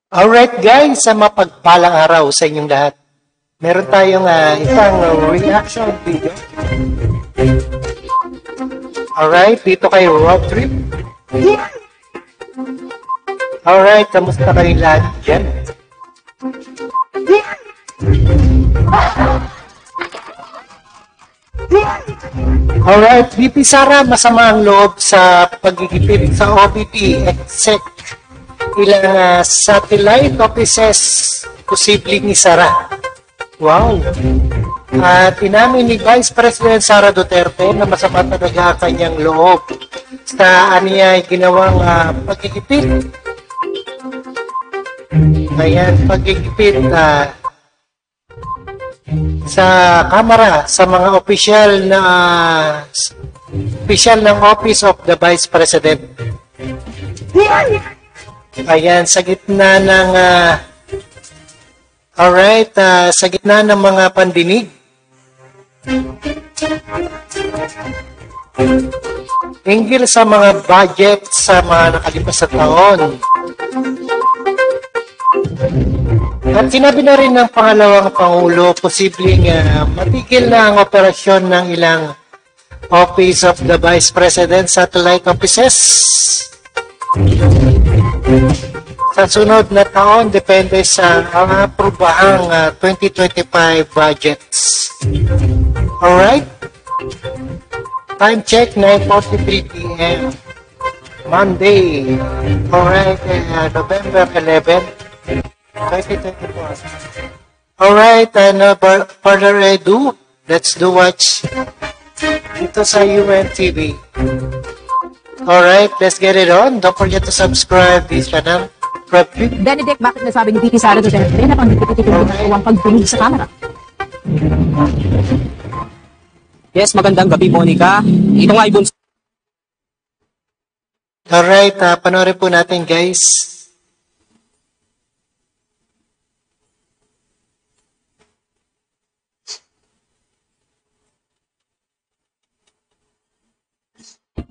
Alright guys, sa mapagpalang araw sa inyong lahat. Meron tayong isang reaction video. Alright, dito kay Road Trip. Alright, kamusta kayong lahat dyan? Alright, VP Sara, masama ang loob sa pagigipit sa OBP exec ilang satellite offices posibleng isara. Wow! At inamin ni Vice President Sara Duterte na masama talaga kanyang loob sa aniya ginawang pagigipit. Ayan, pagigipit sa kamera sa mga opisyal ng Office of the Vice President. Ayan, sa gitna ng sa gitna ng mga pandinig. Hinggil sa mga budget sa mga nakalipas na taon. At sinabi na rin ng pangalawang Pangulo, posibleng matigil na ang operasyon ng ilang Office of the Vice President satellite offices. Sa sunod na taon, depende sa aprobahang 2025 budgets. Alright? Time check, 9:43 p.m. Monday. Alright, November 11, 2024. Alright, no further ado, let's do watch dito sa UNTV. Alright, let's get it on. Don't forget to subscribe this channel. Benedict, bakit nasabi ni VP Sara Duterte na pangdikit itong ginagawang pagdinig sa kamera? Yes, magandang gabi, Monica. Ito nga ibon. Alright, panoorin po natin guys.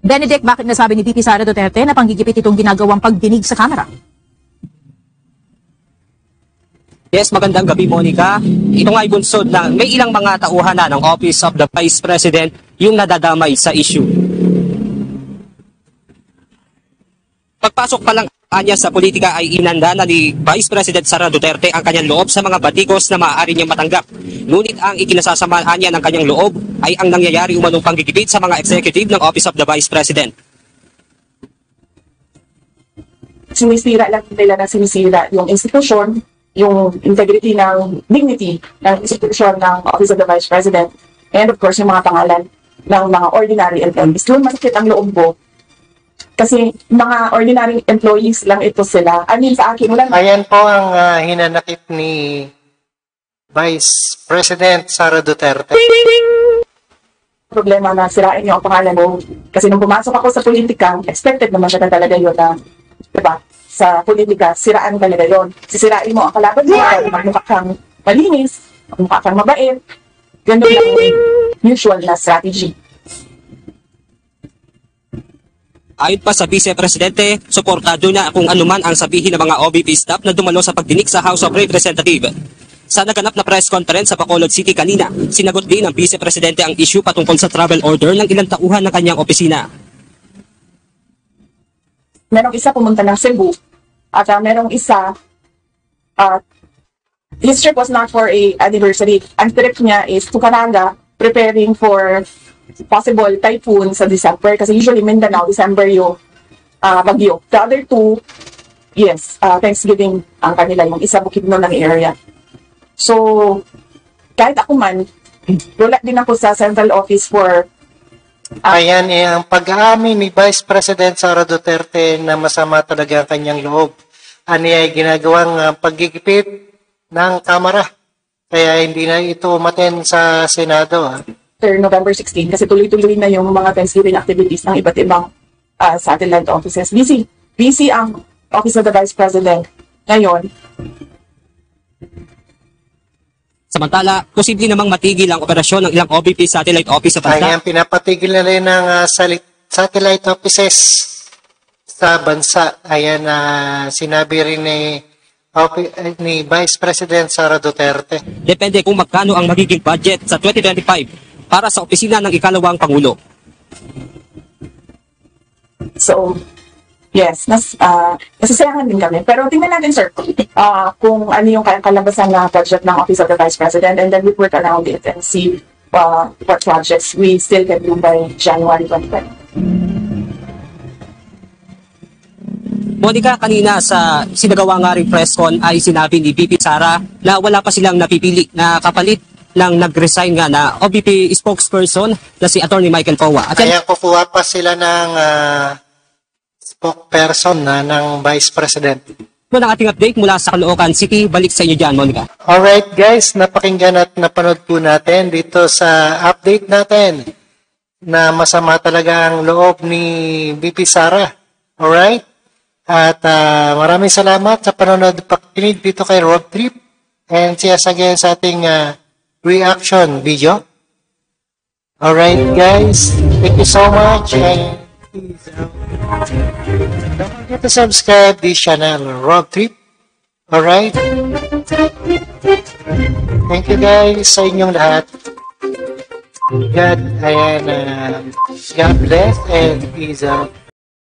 Benedict, bakit nasabi ni VP Sara Duterte na panggigipit itong ginagawang pagdinig sa kamera? Yes, magandang gabi, Monica. Ito nga ibunsod na may ilang mga tauhan na ng Office of the Vice President yung nadadamay sa issue. Pagpasok pa lang niya sa politika ay inanda na ni Vice President Sara Duterte ang kanyang loob sa mga batikos na maaari niyang matanggap. Ngunit ang ikinasasamahan niya ng kanyang loob ay ang nangyayari umanong panggigipit sa mga executive ng Office of the Vice President. Sinisira lang nila na sinisira yung institusyon, yung integrity ng dignity ng institusyon ng Office of the Vice President, and of course yung mga pangalan ng mga ordinary employees. Doon masakit ang loob ko kasi mga ordinary employees lang ito sila. I mean, sa akin, wala. Ayan po ang hinanakit ni Vice President Sara Duterte. Problema na sirain niyo ang pangalan mo. Kasi nung pumasok ako sa politika, expected naman siya talaga yun na, diba? Sa politika, siraan talaga yun. Sisirain mo ang kalaban mo, magmukha kang malinis, magmukha kang mabait. Ganun lang yung usual na strategy. Ayon pa sa Vice Presidente, suportado na kung anuman ang sabihin ng mga OVP staff na dumalo sa pagdinig sa House of Representatives. Sa naganap na press conference sa Bacolod City kanina, sinagot din ng Vice Presidente ang issue patungkol sa travel order ng ilang tauhan ng kanyang opisina. Merong isa pumunta ng Cebu at merong isa his trip was not for a anniversary. Ang trip niya is to Caraga, preparing for possible typhoon sa December kasi usually Mindanao, December yung bagyo. The other two, yes, Thanksgiving ang kanila, yung isa Bukidnon ng area. So, kahit ako man, rolat din ako sa central office for Ayan, ang pag-aamin ni Vice President Sara Duterte na masama talaga ang kanyang loob. Ano ay ginagawang paggigipit ng kamera. Kaya hindi na ito umaten sa Senado. November 16 kasi tuloy-tuloy na yung mga Thanksgiving activities ng iba't ibang satellite offices. Busy ang Office of the Vice President ngayon. Samantala, posible namang matigil ang operasyon ng ilang OVP satellite office sa bansa. Ayan, pinapatigil na rin ng satellite offices sa bansa. Ayan, sinabi rin ni ni Vice President Sara Duterte. Depende kung magkano ang magiging budget sa 2025 para sa opisina ng ikalawang Pangulo. So, yes, nasisayangan din kami. Pero tingnan natin, sir, kung ano yung kalabasan na budget ng Office of the Vice President, and then we work around it and see what projects we still can do by January 2020. Monica, kanina sa sinagawa nga ring press con ay sinabi ni VP Sara na wala pa silang napipili na kapalit ng nag-resign nga na OVP spokesperson na si Attorney Michael Powa. At Kaya kukuha pa sila ng spokesperson ng Vice President. yan ang ating update mula sa Caloocan City. Balik sa inyo dyan, Monica. Alright guys, napakinggan at napanood po natin dito sa update natin na masama talaga ang loob ni VP Sara. Alright? At maraming salamat sa panonood at pakikinig dito kay Road Trip. And see us again sa ating reaction video. Alright guys, thank you so much and peace out. Don't forget to subscribe this channel, Road Trip. Alright? Thank you guys sa inyong lahat. God bless and peace out.